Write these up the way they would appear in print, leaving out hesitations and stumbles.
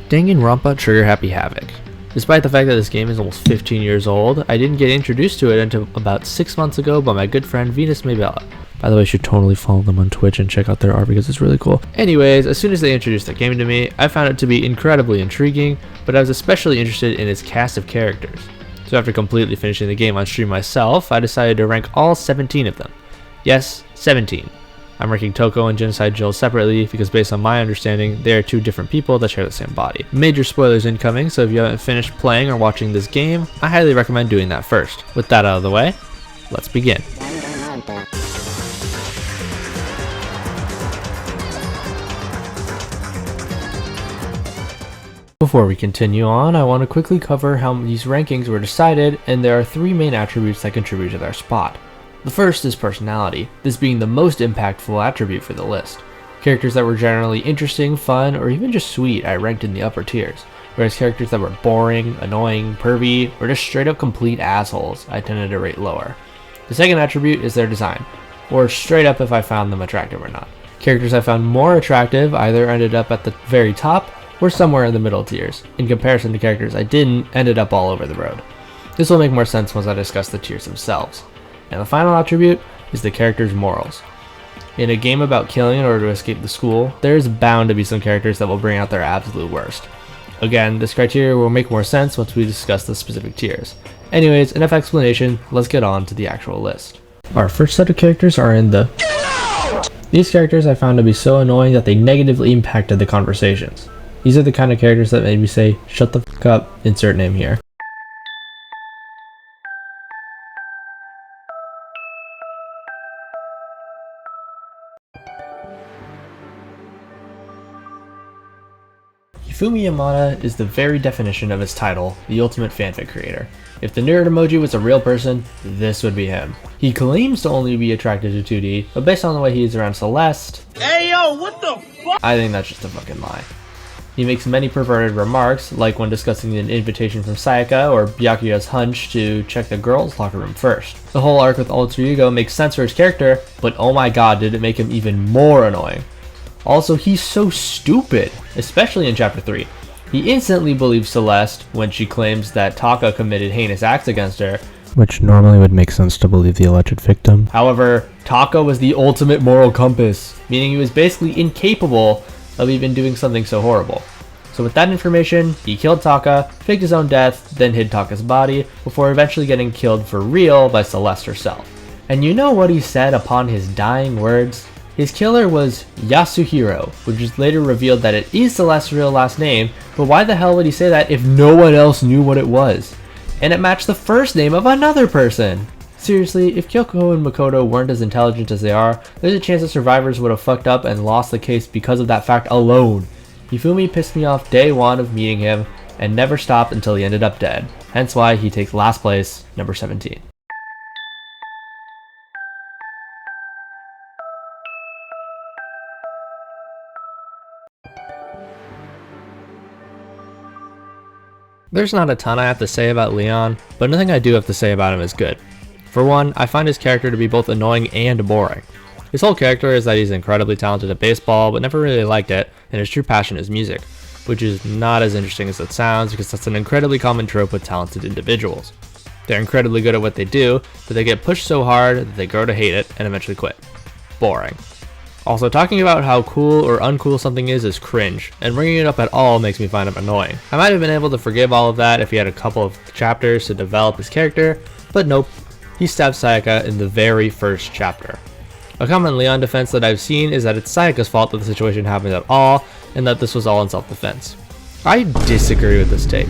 Danganronpa Trigger Happy Havoc. Despite the fact that this game is almost 15 years old, I didn't get introduced to it until about 6 months ago by my good friend VenusMaybella. By the way, you should totally follow them on Twitch and check out their art because it's really cool. Anyways, as soon as they introduced the game to me, I found it to be incredibly intriguing, but I was especially interested in its cast of characters. So after completely finishing the game on stream myself, I decided to rank all 17 of them. Yes, 17. I'm ranking Toko and Genocide Jill separately because based on my understanding, they are two different people that share the same body. Major spoilers incoming, so if you haven't finished playing or watching this game, I highly recommend doing that first. With that out of the way, let's begin. Before we continue on, I want to quickly cover how these rankings were decided, and there are three main attributes that contribute to their spot. The first is personality, this being the most impactful attribute for the list. Characters that were generally interesting, fun, or even just sweet I ranked in the upper tiers, whereas characters that were boring, annoying, pervy, or just straight up complete assholes I tended to rate lower. The second attribute is their design, or straight up if I found them attractive or not. Characters I found more attractive either ended up at the very top or somewhere in the middle tiers, in comparison to characters I didn't ended up all over the road. This will make more sense once I discuss the tiers themselves. And the final attribute is the character's morals. In a game about killing in order to escape the school, there is bound to be some characters that will bring out their absolute worst. Again, this criteria will make more sense once we discuss the specific tiers. Anyways, enough explanation, let's get on to the actual list. Our first set of characters are in the These characters I found to be so annoying that they negatively impacted the conversations. These are the kind of characters that made me say, shut the fuck up, insert name here. Hifumi Yamada is the very definition of his title, the ultimate fanfic creator. If the nerd emoji was a real person, this would be him. He claims to only be attracted to 2D, but based on the way he is around Celeste, hey yo, what the fuck? I think that's just a fucking lie. He makes many perverted remarks, like when discussing an invitation from Sayaka or Byakuya's hunch to check the girls' locker room first. The whole arc with Alter Ego makes sense for his character, but oh my god did it make him even more annoying. Also, he's so stupid, especially in Chapter 3. He instantly believes Celeste when she claims that Taka committed heinous acts against her, which normally would make sense to believe the alleged victim. However, Taka was the ultimate moral compass, meaning he was basically incapable of even doing something so horrible. So with that information, he killed Taka, faked his own death, then hid Taka's body, before eventually getting killed for real by Celeste herself. And you know what he said upon his dying words? His killer was Yasuhiro, which is later revealed that it is Celeste's real last name, but why the hell would he say that if no one else knew what it was? And it matched the first name of another person! Seriously, if Kyoko and Makoto weren't as intelligent as they are, there's a chance that survivors would have fucked up and lost the case because of that fact alone. Hifumi pissed me off day one of meeting him, and never stopped until he ended up dead, hence why he takes last place, number 17. There's not a ton I have to say about Leon, but nothing I do have to say about him is good. For one, I find his character to be both annoying and boring. His whole character is that he's incredibly talented at baseball, but never really liked it, and his true passion is music, which is not as interesting as it sounds because that's an incredibly common trope with talented individuals. They're incredibly good at what they do, but they get pushed so hard that they grow to hate it and eventually quit. Boring. Also, talking about how cool or uncool something is cringe, and bringing it up at all makes me find him annoying. I might have been able to forgive all of that if he had a couple of chapters to develop his character, but nope, he stabbed Sayaka in the very first chapter. A common Leon defense that I've seen is that it's Sayaka's fault that the situation happened at all, and that this was all in self-defense. I disagree with this take.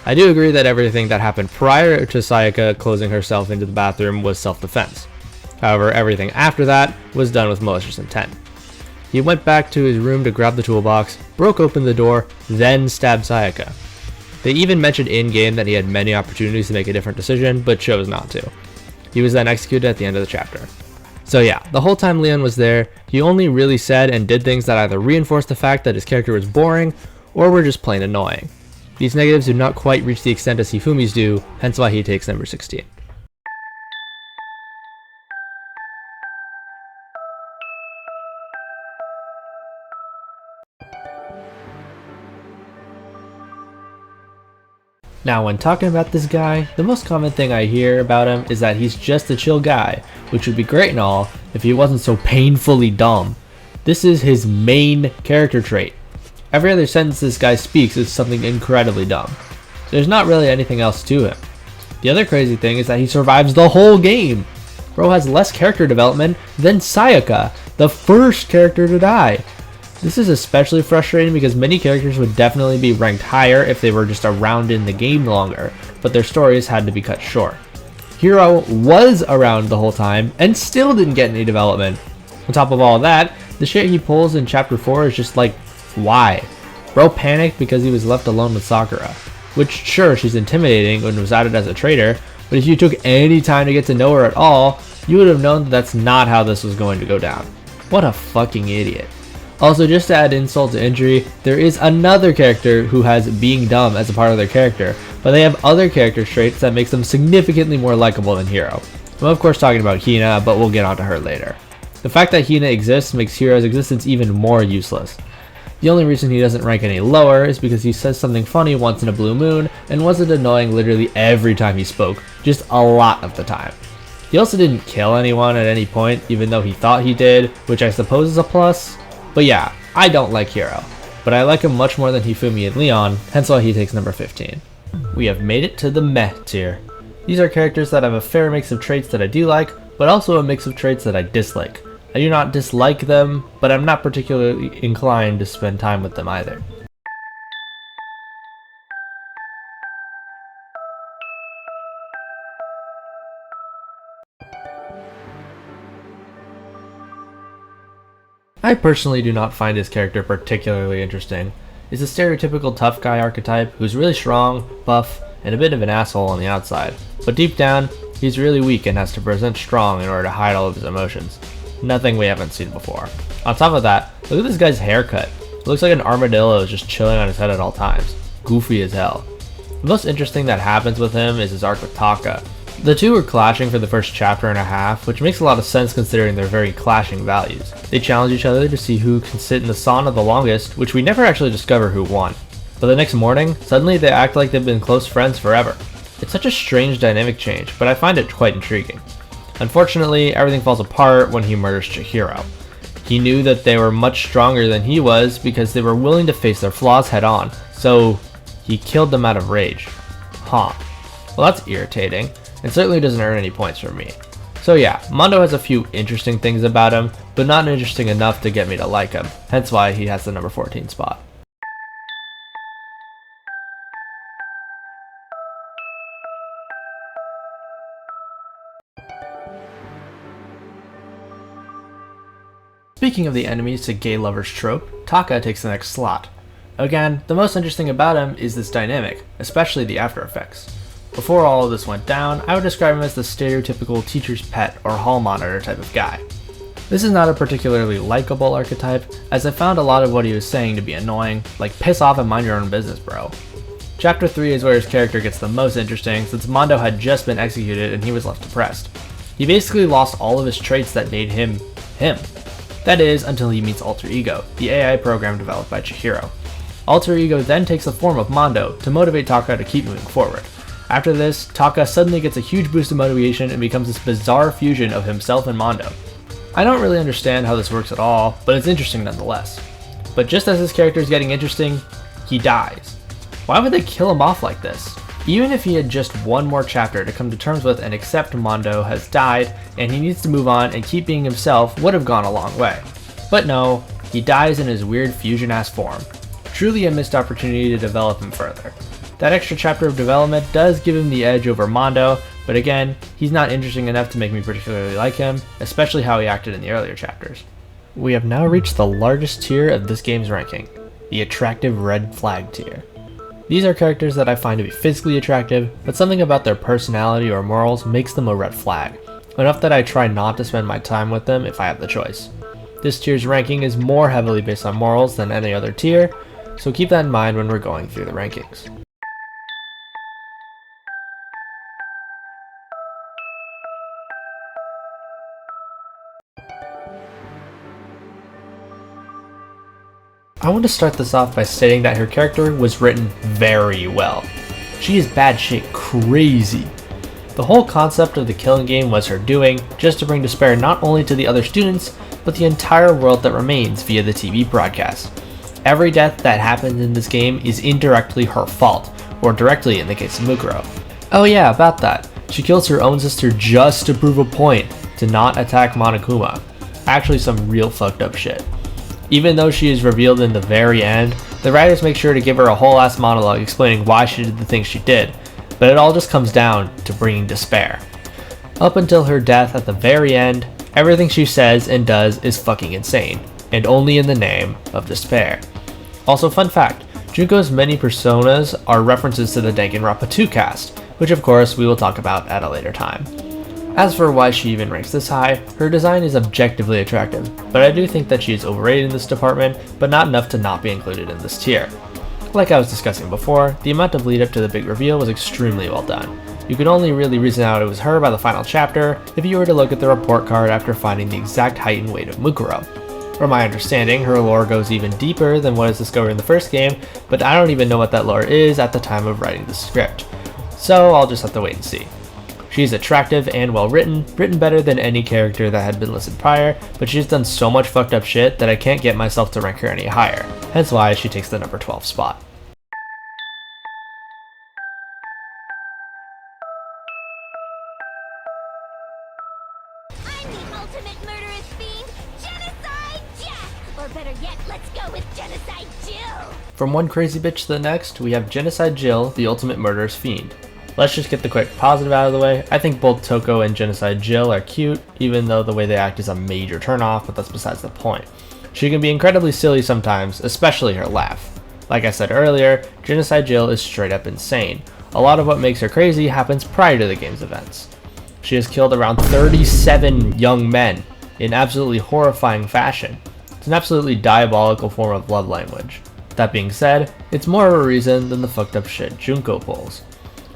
I do agree that everything that happened prior to Sayaka closing herself into the bathroom was self-defense. However, everything after that was done with malicious intent. He went back to his room to grab the toolbox, broke open the door, then stabbed Sayaka. They even mentioned in-game that he had many opportunities to make a different decision, but chose not to. He was then executed at the end of the chapter. So yeah, the whole time Leon was there, he only really said and did things that either reinforced the fact that his character was boring, or were just plain annoying. These negatives do not quite reach the extent as Hifumi's do, hence why he takes number 16. Now when talking about this guy, the most common thing I hear about him is that he's just a chill guy, which would be great and all if he wasn't so painfully dumb. This is his main character trait. Every other sentence this guy speaks is something incredibly dumb. There's not really anything else to him. The other crazy thing is that he survives the whole game. Bro has less character development than Sayaka, the first character to die. This is especially frustrating because many characters would definitely be ranked higher if they were just around in the game longer, but their stories had to be cut short. Hiro was around the whole time and still didn't get any development. On top of all that, the shit he pulls in chapter 4 is just like, why? Bro panicked because he was left alone with Sakura. Which, sure, she's intimidating and was outed as a traitor, but if you took any time to get to know her at all, you would have known that that's not how this was going to go down. What a fucking idiot. Also, just to add insult to injury, there is another character who has being dumb as a part of their character, but they have other character traits that makes them significantly more likable than Hiro. I'm of course talking about Hina, but we'll get onto her later. The fact that Hina exists makes Hiro's existence even more useless. The only reason he doesn't rank any lower is because he says something funny once in a blue moon and wasn't annoying literally every time he spoke, just a lot of the time. He also didn't kill anyone at any point, even though he thought he did, which I suppose is a plus. But yeah, I don't like Hiro, but I like him much more than Hifumi and Leon, hence why he takes number 15. We have made it to the meh tier. These are characters that have a fair mix of traits that I do like, but also a mix of traits that I dislike. I do not dislike them, but I'm not particularly inclined to spend time with them either. I personally do not find his character particularly interesting. He's a stereotypical tough guy archetype who's really strong, buff, and a bit of an asshole on the outside. But deep down, he's really weak and has to present strong in order to hide all of his emotions. Nothing we haven't seen before. On top of that, look at this guy's haircut. It looks like an armadillo is just chilling on his head at all times. Goofy as hell. The most interesting that happens with him is his arc with Taka. The two are clashing for the first chapter and a half, which makes a lot of sense considering their very clashing values. They challenge each other to see who can sit in the sauna the longest, which we never actually discover who won. But the next morning, suddenly they act like they've been close friends forever. It's such a strange dynamic change, but I find it quite intriguing. Unfortunately, everything falls apart when he murders Chihiro. He knew that they were much stronger than he was because they were willing to face their flaws head on, so he killed them out of rage. Huh. Well, that's irritating, and certainly doesn't earn any points from me. So yeah, Mondo has a few interesting things about him, but not interesting enough to get me to like him, hence why he has the number 14 spot. Speaking of the enemies to gay lovers trope, Taka takes the next slot. Again, the most interesting about him is this dynamic, especially the after effects. Before all of this went down, I would describe him as the stereotypical teacher's pet or hall monitor type of guy. This is not a particularly likable archetype, as I found a lot of what he was saying to be annoying, like piss off and mind your own business, bro. Chapter 3 is where his character gets the most interesting since Mondo had just been executed and he was left depressed. He basically lost all of his traits that made him, him. That is, until he meets Alter Ego, the AI program developed by Chihiro. Alter Ego then takes the form of Mondo to motivate Taka to keep moving forward. After this, Taka suddenly gets a huge boost of motivation and becomes this bizarre fusion of himself and Mondo. I don't really understand how this works at all, but it's interesting nonetheless. But just as his character is getting interesting, he dies. Why would they kill him off like this? Even if he had just one more chapter to come to terms with and accept Mondo has died and he needs to move on and keep being himself would have gone a long way. But no, he dies in his weird fusion-ass form. Truly a missed opportunity to develop him further. That extra chapter of development does give him the edge over Mondo, but again, he's not interesting enough to make me particularly like him, especially how he acted in the earlier chapters. We have now reached the largest tier of this game's ranking, the attractive red flag tier. These are characters that I find to be physically attractive, but something about their personality or morals makes them a red flag, enough that I try not to spend my time with them if I have the choice. This tier's ranking is more heavily based on morals than any other tier, so keep that in mind when we're going through the rankings. I want to start this off by stating that her character was written very well. She is bad shit crazy. The whole concept of the killing game was her doing, just to bring despair not only to the other students, but the entire world that remains via the TV broadcast. Every death that happens in this game is indirectly her fault, or directly in the case of Mukuro. Oh yeah, about that. She kills her own sister just to prove a point, to not attack Monokuma. Actually some real fucked up shit. Even though she is revealed in the very end, the writers make sure to give her a whole ass monologue explaining why she did the things she did, but it all just comes down to bringing despair. Up until her death at the very end, everything she says and does is fucking insane, and only in the name of despair. Also, fun fact, Junko's many personas are references to the Danganronpa 2 cast, which of course we will talk about at a later time. As for why she even ranks this high, her design is objectively attractive, but I do think that she is overrated in this department, but not enough to not be included in this tier. Like I was discussing before, the amount of lead up to the big reveal was extremely well done. You could only really reason out it was her by the final chapter if you were to look at the report card after finding the exact height and weight of Mukuro. From my understanding, her lore goes even deeper than what is discovered in the first game, but I don't even know what that lore is at the time of writing the script. So I'll just have to wait and see. She's attractive and well written better than any character that had been listed prior, but she's done so much fucked up shit that I can't get myself to rank her any higher, hence why she takes the number 12 spot. I'm the ultimate murderous fiend, Genocide Jack! Or better yet, let's go with Genocide Jill! From one crazy bitch to the next, we have Genocide Jill, the ultimate murderous fiend. Let's just get the quick positive out of the way. I think both Toko and Genocide Jill are cute, even though the way they act is a major turnoff, but that's besides the point. She can be incredibly silly sometimes, especially her laugh. Like I said earlier, Genocide Jill is straight up insane. A lot of what makes her crazy happens prior to the game's events. She has killed around 37 young men in absolutely horrifying fashion. It's an absolutely diabolical form of love language. That being said, it's more of a reason than the fucked up shit Junko pulls.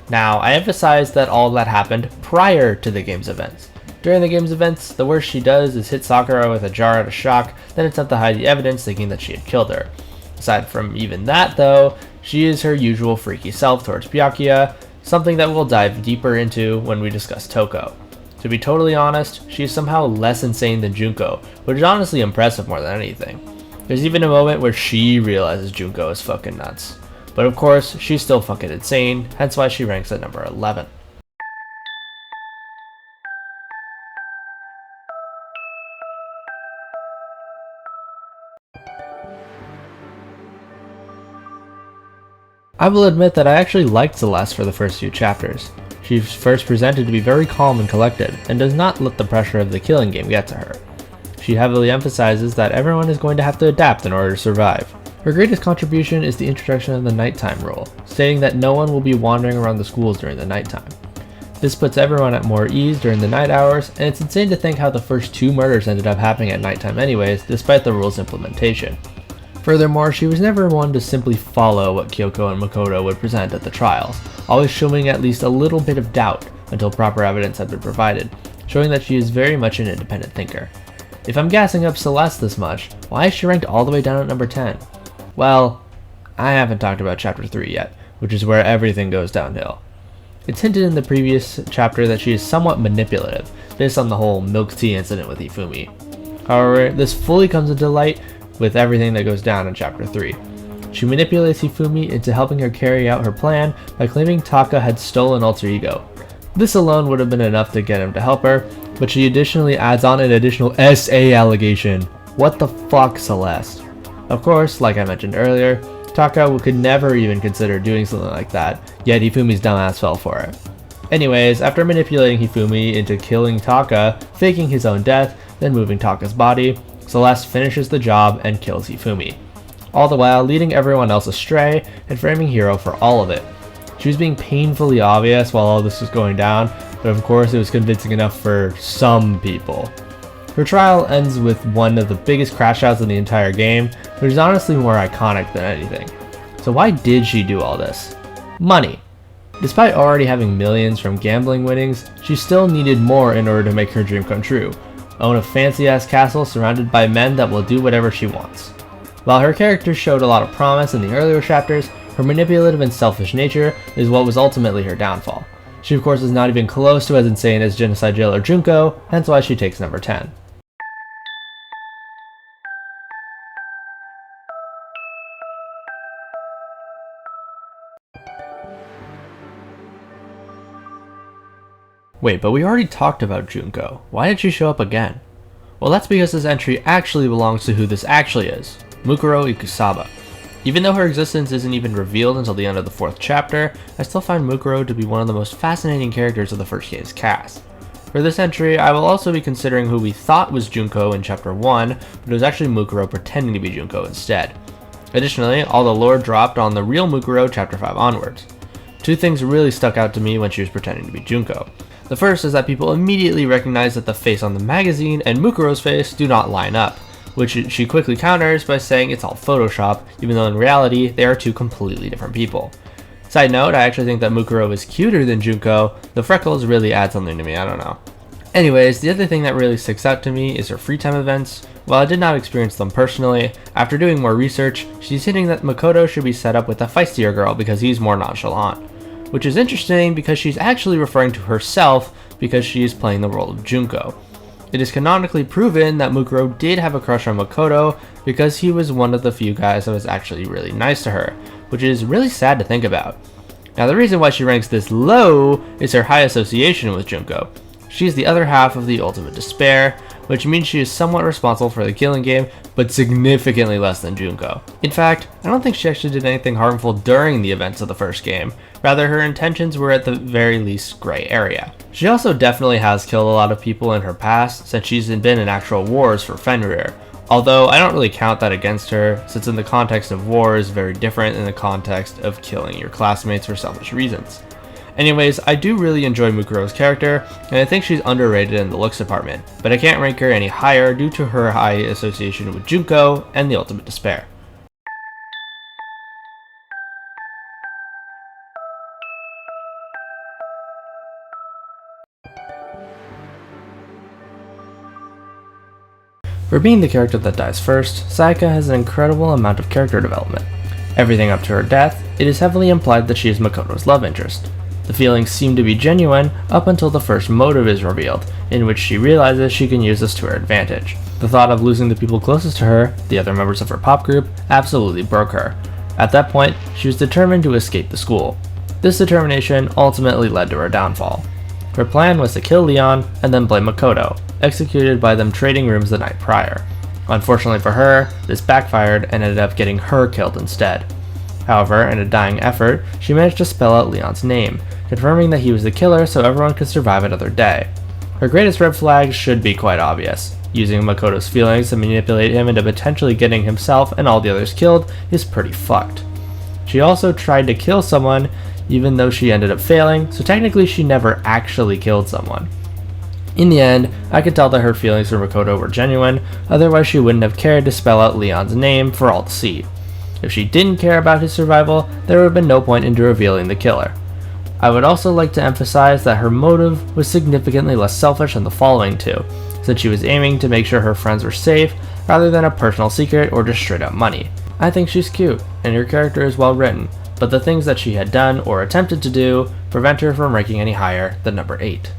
Now, I emphasize that all that happened prior to the game's events. During the game's events, the worst she does is hit Sakura with a jar out of shock, then attempt to hide the evidence thinking that she had killed her. Aside from even that though, she is her usual freaky self towards Byakuya, something that we'll dive deeper into when we discuss Toko. To be totally honest, she is somehow less insane than Junko, which is honestly impressive more than anything. There's even a moment where she realizes Junko is fucking nuts. But of course, she's still fucking insane, hence why she ranks at number 11. I will admit that I actually liked Celeste for the first few chapters. She's first presented to be very calm and collected, and does not let the pressure of the killing game get to her. She heavily emphasizes that everyone is going to have to adapt in order to survive. Her greatest contribution is the introduction of the nighttime rule, stating that no one will be wandering around the schools during the nighttime. This puts everyone at more ease during the night hours, and it's insane to think how the first 2 murders ended up happening at nighttime anyways, despite the rule's implementation. Furthermore, she was never one to simply follow what Kyoko and Makoto would present at the trials, always showing at least a little bit of doubt until proper evidence had been provided, showing that she is very much an independent thinker. If I'm gassing up Celeste this much, why is she ranked all the way down at number 10? Well, I haven't talked about chapter 3 yet, which is where everything goes downhill. It's hinted in the previous chapter that she is somewhat manipulative, based on the whole milk tea incident with Ifumi. However, this fully comes into light with everything that goes down in chapter 3. She manipulates Ifumi into helping her carry out her plan by claiming Taka had stolen Alter Ego. This alone would have been enough to get him to help her, but she additionally adds on an additional SA allegation. What the fuck, Celeste? Of course, like I mentioned earlier, Taka could never even consider doing something like that, yet Hifumi's dumbass fell for it. Anyways, after manipulating Hifumi into killing Taka, faking his own death, then moving Taka's body, Celeste finishes the job and kills Hifumi, all the while leading everyone else astray and framing Hiro for all of it. She was being painfully obvious while all this was going down, but of course it was convincing enough for some people. Her trial ends with one of the biggest crash outs in the entire game, which is honestly more iconic than anything. So why did she do all this? Money. Despite already having millions from gambling winnings, she still needed more in order to make her dream come true. Own a fancy ass castle surrounded by men that will do whatever she wants. While her character showed a lot of promise in the earlier chapters, Her manipulative and selfish nature is what was ultimately her downfall. She of course is not even close to as insane as Genocide Jill or Junko, hence why she takes number 10. Wait, but we already talked about Junko. Why did she show up again? Well, that's because this entry actually belongs to who this actually is, Mukuro Ikusaba. Even though her existence isn't even revealed until the end of the 4th chapter, I still find Mukuro to be one of the most fascinating characters of the first game's cast. For this entry, I will also be considering who we thought was Junko in chapter 1, but it was actually Mukuro pretending to be Junko instead. Additionally, all the lore dropped on the real Mukuro chapter 5 onwards. Two things really stuck out to me when she was pretending to be Junko. The first is that people immediately recognize that the face on the magazine and Mukuro's face do not line up, which she quickly counters by saying it's all Photoshop, even though in reality they are two completely different people. Side note, I actually think that Mukuro is cuter than Junko. The freckles really add something to me, I don't know. Anyways, the other thing that really sticks out to me is her free time events. While I did not experience them personally, after doing more research, she's hinting that Makoto should be set up with a feistier girl because he's more nonchalant. Which is interesting because she's actually referring to herself because she is playing the role of Junko. It is canonically proven that Mukuro did have a crush on Makoto because he was one of the few guys that was actually really nice to her, which is really sad to think about. Now the reason why she ranks this low is her high association with Junko. She is the other half of the Ultimate Despair, which means she is somewhat responsible for the killing game, but significantly less than Junko. In fact, I don't think she actually did anything harmful during the events of the first game. Rather, her intentions were at the very least gray area. She also definitely has killed a lot of people in her past, since she's been in actual wars for Fenrir. Although I don't really count that against her, since in the context of war is very different in the context of killing your classmates for selfish reasons. Anyways, I do really enjoy Mukuro's character, and I think she's underrated in the looks department, but I can't rank her any higher due to her high association with Junko and the Ultimate Despair. For being the character that dies first, Sayaka has an incredible amount of character development. Everything up to her death, it is heavily implied that she is Makoto's love interest. The feelings seem to be genuine up until the first motive is revealed, in which she realizes she can use this to her advantage. The thought of losing the people closest to her, the other members of her pop group, absolutely broke her. At that point, she was determined to escape the school. This determination ultimately led to her downfall. Her plan was to kill Leon and then blame Makoto, executed by them trading rooms the night prior. Unfortunately for her, this backfired and ended up getting her killed instead. However, in a dying effort, she managed to spell out Leon's name, confirming that he was the killer so everyone could survive another day. Her greatest red flag should be quite obvious. Using Makoto's feelings to manipulate him into potentially getting himself and all the others killed is pretty fucked. She also tried to kill someone, even though she ended up failing, so technically she never actually killed someone. In the end, I could tell that her feelings for Makoto were genuine, otherwise she wouldn't have cared to spell out Leon's name for all to see. If she didn't care about his survival, there would have been no point into revealing the killer. I would also like to emphasize that her motive was significantly less selfish than the following two, since she was aiming to make sure her friends were safe rather than a personal secret or just straight up money. I think she's cute, and her character is well written, but the things that she had done or attempted to do prevent her from ranking any higher than number 8.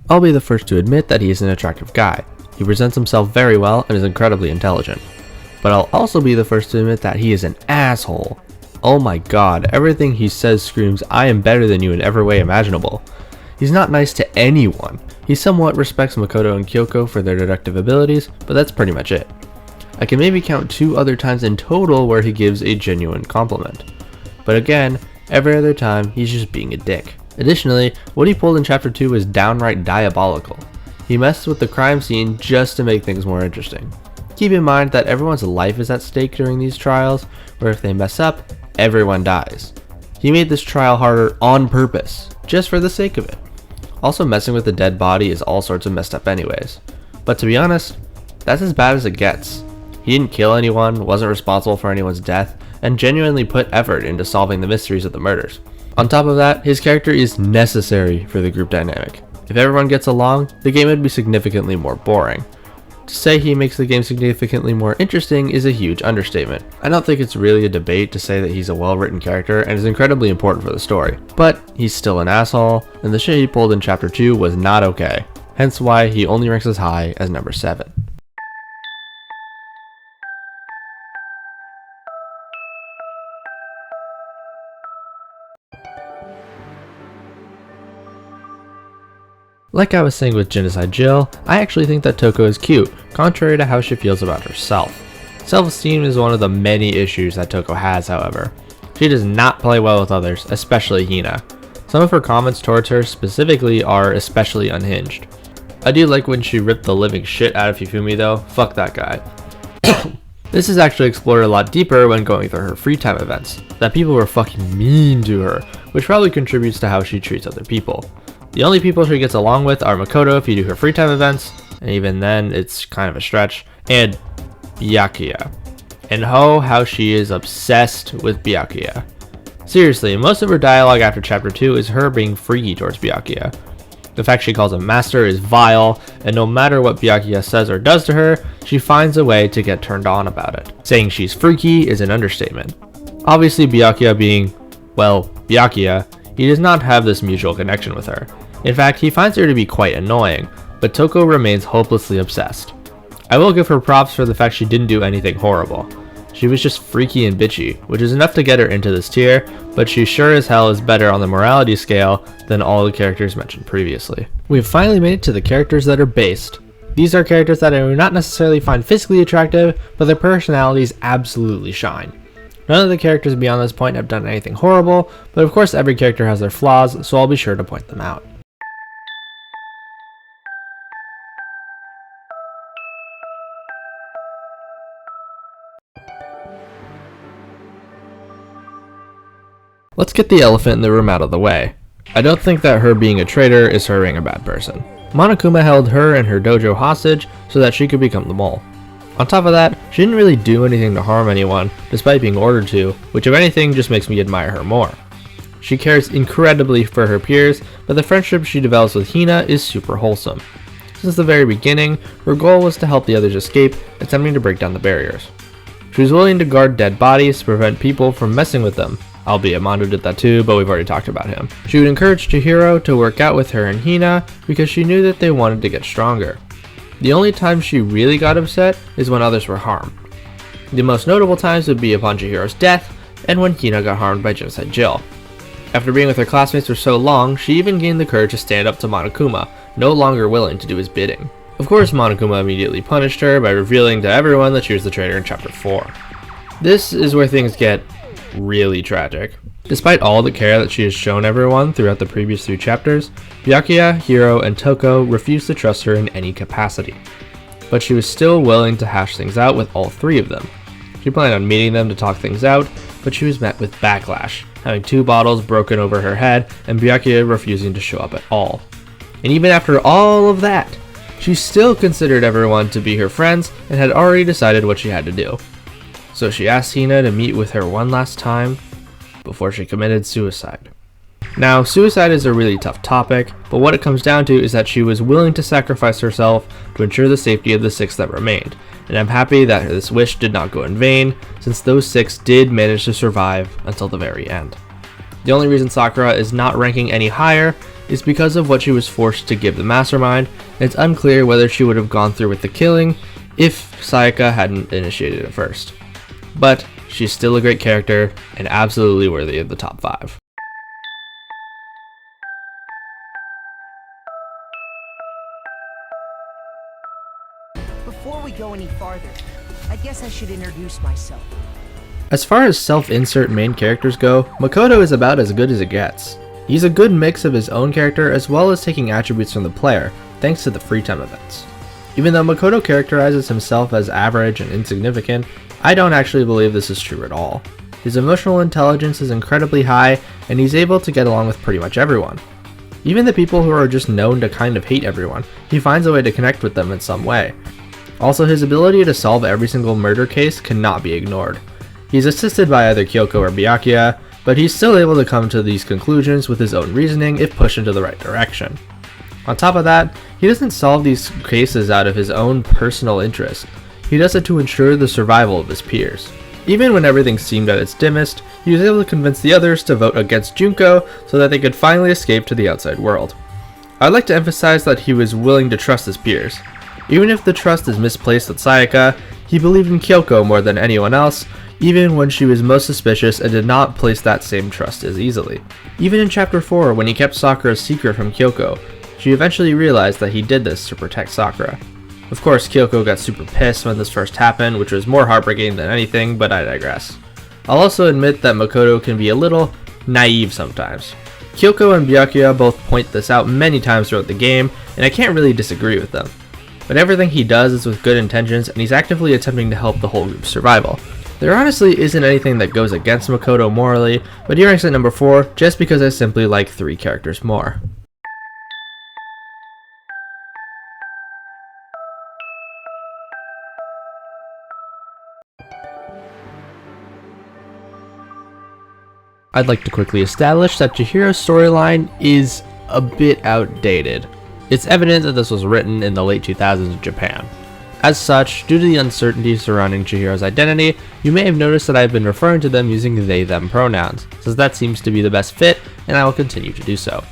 I'll be the first to admit that he is an attractive guy. He presents himself very well and is incredibly intelligent. But I'll also be the first to admit that he is an asshole. Oh my god, everything he says screams, I am better than you in every way imaginable. He's not nice to anyone. He somewhat respects Makoto and Kyoko for their deductive abilities, but that's pretty much it. I can maybe count 2 other times in total where he gives a genuine compliment. But again, every other time he's just being a dick. Additionally, what he pulled in chapter 2 was downright diabolical. He messed with the crime scene just to make things more interesting. Keep in mind that everyone's life is at stake during these trials, where if they mess up, everyone dies. He made this trial harder on purpose, just for the sake of it. Also, messing with the dead body is all sorts of messed up anyways. But to be honest, that's as bad as it gets. He didn't kill anyone, wasn't responsible for anyone's death, and genuinely put effort into solving the mysteries of the murders. On top of that, his character is necessary for the group dynamic. If everyone gets along, the game would be significantly more boring. To say he makes the game significantly more interesting is a huge understatement. I don't think it's really a debate to say that he's a well-written character and is incredibly important for the story, but he's still an asshole, and the shit he pulled in Chapter 2 was not okay, hence why he only ranks as high as number 7. Like I was saying with Genocide Jill, I actually think that Toko is cute, contrary to how she feels about herself. Self-esteem is one of the many issues that Toko has, however. She does not play well with others, especially Hina. Some of her comments towards her specifically are especially unhinged. I do like when she ripped the living shit out of Hifumi though, fuck that guy. This is actually explored a lot deeper when going through her free time events, that people were fucking mean to her, which probably contributes to how she treats other people. The only people she gets along with are Makoto if you do her free time events, and even then it's kind of a stretch, and Byakuya. And how she is obsessed with Byakuya. Seriously, most of her dialogue after chapter 2 is her being freaky towards Byakuya. The fact she calls him master is vile, and no matter what Byakuya says or does to her, she finds a way to get turned on about it. Saying she's freaky is an understatement. Obviously Byakuya being, well, Byakuya, he does not have this mutual connection with her. In fact, he finds her to be quite annoying, but Toko remains hopelessly obsessed. I will give her props for the fact she didn't do anything horrible. She was just freaky and bitchy, which is enough to get her into this tier, but she sure as hell is better on the morality scale than all the characters mentioned previously. We've finally made it to the characters that are based. These are characters that I do not necessarily find physically attractive, but their personalities absolutely shine. None of the characters beyond this point have done anything horrible, but of course every character has their flaws, so I'll be sure to point them out. Let's get the elephant in the room out of the way. I don't think that her being a traitor is her being a bad person. Monokuma held her and her dojo hostage so that she could become the mole. On top of that, she didn't really do anything to harm anyone, despite being ordered to, which if anything just makes me admire her more. She cares incredibly for her peers, but the friendship she develops with Hina is super wholesome. Since the very beginning, her goal was to help the others escape, attempting to break down the barriers. She was willing to guard dead bodies to prevent people from messing with them, albeit Mondo did that too, but we've already talked about him. She would encourage Chihiro to work out with her and Hina because she knew that they wanted to get stronger. The only time she really got upset is when others were harmed. The most notable times would be upon Chihiro's death and when Hina got harmed by Genocide Jill. After being with her classmates for so long, she even gained the courage to stand up to Monokuma, no longer willing to do his bidding. Of course, Monokuma immediately punished her by revealing to everyone that she was the traitor in chapter 4. This is where things get really tragic. Despite all the care that she has shown everyone throughout the previous 3 chapters, Byakuya, Hiro, and Toko refused to trust her in any capacity. But she was still willing to hash things out with all 3 of them. She planned on meeting them to talk things out, but she was met with backlash, having 2 bottles broken over her head and Byakuya refusing to show up at all. And even after all of that, she still considered everyone to be her friends and had already decided what she had to do. So she asked Hina to meet with her one last time before she committed suicide. Now, suicide is a really tough topic, but what it comes down to is that she was willing to sacrifice herself to ensure the safety of the 6 that remained, and I'm happy that this wish did not go in vain, since those 6 did manage to survive until the very end. The only reason Sakura is not ranking any higher is because of what she was forced to give the mastermind, and it's unclear whether she would have gone through with the killing if Sayaka hadn't initiated it first. But she's still a great character and absolutely worthy of the top 5. Before we go any farther, I guess I should introduce myself. As far as self-insert main characters go, Makoto is about as good as it gets. He's a good mix of his own character as well as taking attributes from the player, thanks to the free time events. Even though Makoto characterizes himself as average and insignificant, I don't actually believe this is true at all. His emotional intelligence is incredibly high, and he's able to get along with pretty much everyone. Even the people who are just known to kind of hate everyone, he finds a way to connect with them in some way. Also, his ability to solve every single murder case cannot be ignored. He's assisted by either Kyoko or Byakuya, but he's still able to come to these conclusions with his own reasoning if pushed into the right direction. On top of that, he doesn't solve these cases out of his own personal interest. He does it to ensure the survival of his peers. Even when everything seemed at its dimmest, he was able to convince the others to vote against Junko so that they could finally escape to the outside world. I'd like to emphasize that he was willing to trust his peers. Even if the trust is misplaced with Sayaka, he believed in Kyoko more than anyone else, even when she was most suspicious and did not place that same trust as easily. Even in Chapter 4, when he kept Sakura's secret from Kyoko, she eventually realized that he did this to protect Sakura. Of course, Kyoko got super pissed when this first happened, which was more heartbreaking than anything, but I digress. I'll also admit that Makoto can be a little naive sometimes. Kyoko and Byakuya both point this out many times throughout the game, and I can't really disagree with them. But everything he does is with good intentions, and he's actively attempting to help the whole group's survival. There honestly isn't anything that goes against Makoto morally, but he ranks at number 4 just because I simply like 3 characters more. I'd like to quickly establish that Chihiro's storyline is a bit outdated. It's evident that this was written in the late 2000s in Japan. As such, due to the uncertainty surrounding Chihiro's identity, you may have noticed that I've been referring to them using they/them pronouns, since that seems to be the best fit, and I will continue to do so.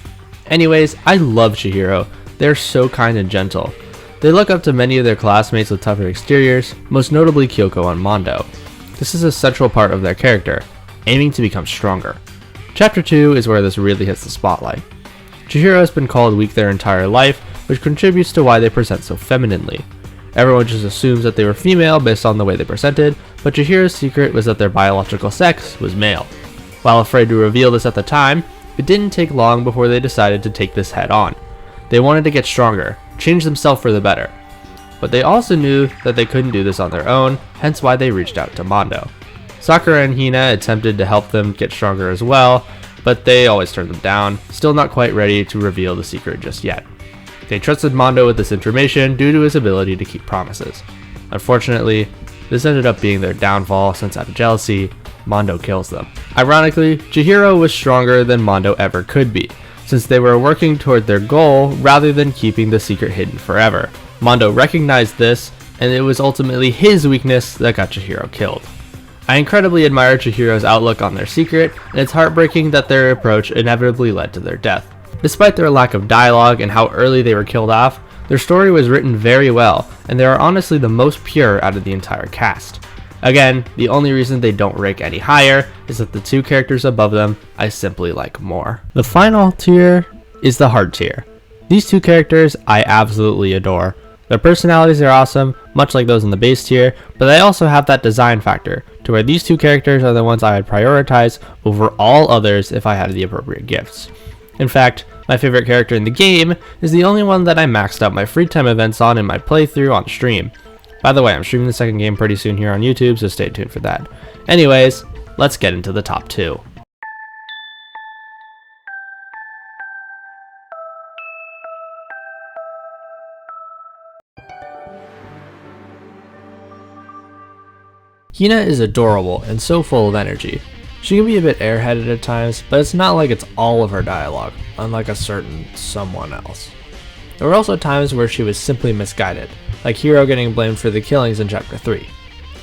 Anyways, I love Chihiro. They're so kind and gentle. They look up to many of their classmates with tougher exteriors, most notably Kyoko and Mondo. This is a central part of their character, aiming to become stronger. Chapter 2 is where this really hits the spotlight. Chihiro has been called weak their entire life, which contributes to why they present so femininely. Everyone just assumes that they were female based on the way they presented, but Chihiro's secret was that their biological sex was male. While afraid to reveal this at the time, it didn't take long before they decided to take this head on. They wanted to get stronger, change themselves for the better. But they also knew that they couldn't do this on their own, hence why they reached out to Mondo. Sakura and Hina attempted to help them get stronger as well, but they always turned them down, still not quite ready to reveal the secret just yet. They trusted Mondo with this information due to his ability to keep promises. Unfortunately, this ended up being their downfall since out of jealousy, Mondo kills them. Ironically, Chihiro was stronger than Mondo ever could be, since they were working toward their goal rather than keeping the secret hidden forever. Mondo recognized this, and it was ultimately his weakness that got Chihiro killed. I incredibly admire Chihiro's outlook on their secret, and it's heartbreaking that their approach inevitably led to their death. Despite their lack of dialogue and how early they were killed off, their story was written very well, and they are honestly the most pure out of the entire cast. Again, the only reason they don't rank any higher is that the 2 characters above them I simply like more. The final tier is the heart tier. These 2 characters I absolutely adore. Their personalities are awesome, much like those in the base tier, but they also have that design factor, to where these 2 characters are the ones I would prioritize over all others if I had the appropriate gifts. In fact, my favorite character in the game is the only one that I maxed out my free time events on in my playthrough on stream. By the way, I'm streaming the second game pretty soon here on YouTube, so stay tuned for that. Anyways, let's get into the top 2. Hina is adorable and so full of energy. She can be a bit airheaded at times, but it's not like it's all of her dialogue, unlike a certain someone else. There were also times where she was simply misguided, like Hiro getting blamed for the killings in Chapter 3.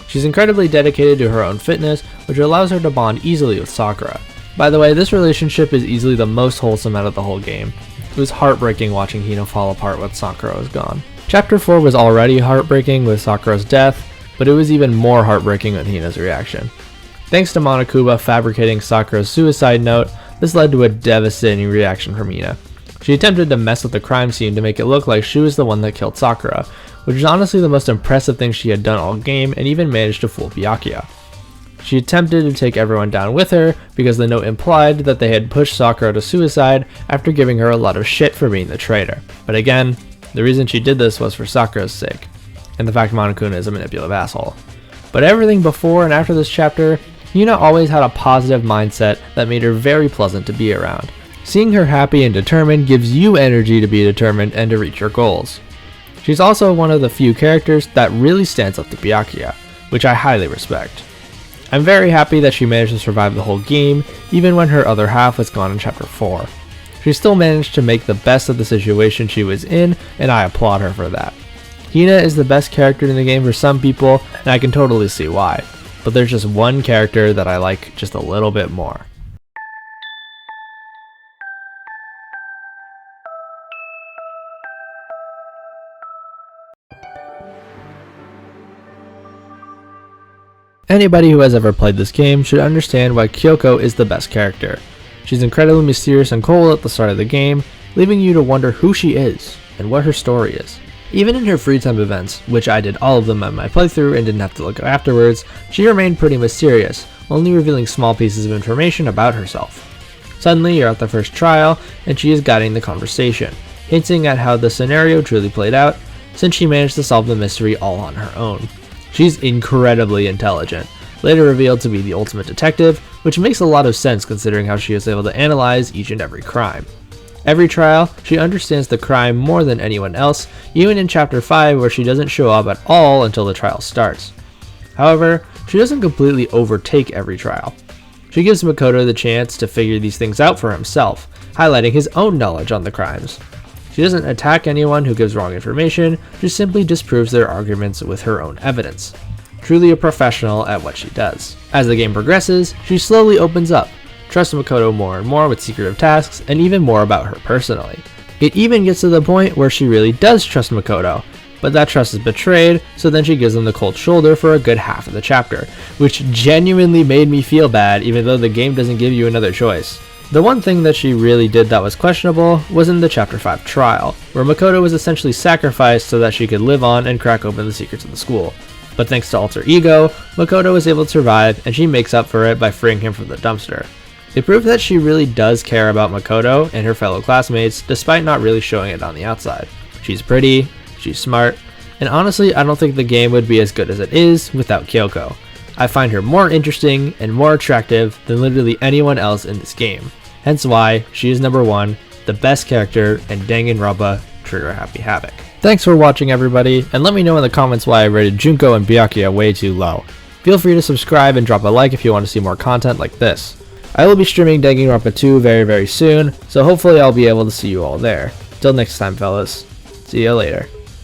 She's incredibly dedicated to her own fitness, which allows her to bond easily with Sakura. By the way, this relationship is easily the most wholesome out of the whole game. It was heartbreaking watching Hina fall apart when Sakura was gone. Chapter 4 was already heartbreaking with Sakura's death, but it was even more heartbreaking with Hina's reaction. Thanks to Monokuma fabricating Sakura's suicide note, this led to a devastating reaction from Hina. She attempted to mess with the crime scene to make it look like she was the one that killed Sakura, which is honestly the most impressive thing she had done all game, and even managed to fool Byakuya. She attempted to take everyone down with her because the note implied that they had pushed Sakura to suicide after giving her a lot of shit for being the traitor. But again, the reason she did this was for Sakura's sake, and the fact Monokuma is a manipulative asshole. But everything before and after this chapter, Hina always had a positive mindset that made her very pleasant to be around. Seeing her happy and determined gives you energy to be determined and to reach your goals. She's also one of the few characters that really stands up to Byakuya, which I highly respect. I'm very happy that she managed to survive the whole game, even when her other half was gone in chapter 4. She still managed to make the best of the situation she was in, and I applaud her for that. Hina is the best character in the game for some people, and I can totally see why, but there's just one character that I like just a little bit more. Anybody who has ever played this game should understand why Kyoko is the best character. She's incredibly mysterious and cold at the start of the game, leaving you to wonder who she is and what her story is. Even in her free time events, which I did all of them on my playthrough and didn't have to look afterwards, she remained pretty mysterious, only revealing small pieces of information about herself. Suddenly you're at the first trial and she is guiding the conversation, hinting at how the scenario truly played out, since she managed to solve the mystery all on her own. She's incredibly intelligent, later revealed to be the ultimate detective, which makes a lot of sense considering how she is able to analyze each and every crime. Every trial, she understands the crime more than anyone else, even in chapter 5 where she doesn't show up at all until the trial starts. However, she doesn't completely overtake every trial. She gives Makoto the chance to figure these things out for himself, highlighting his own knowledge on the crimes. She doesn't attack anyone who gives wrong information, she simply disproves their arguments with her own evidence. Truly a professional at what she does. As the game progresses, she slowly opens up, trusts Makoto more and more with secretive tasks, and even more about her personally. It even gets to the point where she really does trust Makoto, but that trust is betrayed, so then she gives him the cold shoulder for a good half of the chapter, which genuinely made me feel bad even though the game doesn't give you another choice. The one thing that she really did that was questionable was in the chapter 5 trial, where Makoto was essentially sacrificed so that she could live on and crack open the secrets of the school. But thanks to Alter Ego, Makoto was able to survive and she makes up for it by freeing him from the dumpster. It proved that she really does care about Makoto and her fellow classmates despite not really showing it on the outside. She's pretty, she's smart, and honestly I don't think the game would be as good as it is without Kyoko. I find her more interesting and more attractive than literally anyone else in this game. Hence why she is number 1, the best character in Danganronpa Trigger Happy Havoc. Thanks for watching everybody, and let me know in the comments why I rated Junko and Byakuya way too low. Feel free to subscribe and drop a like if you want to see more content like this. I will be streaming Danganronpa 2 very soon, so hopefully I'll be able to see you all there. Till next time fellas, see ya later.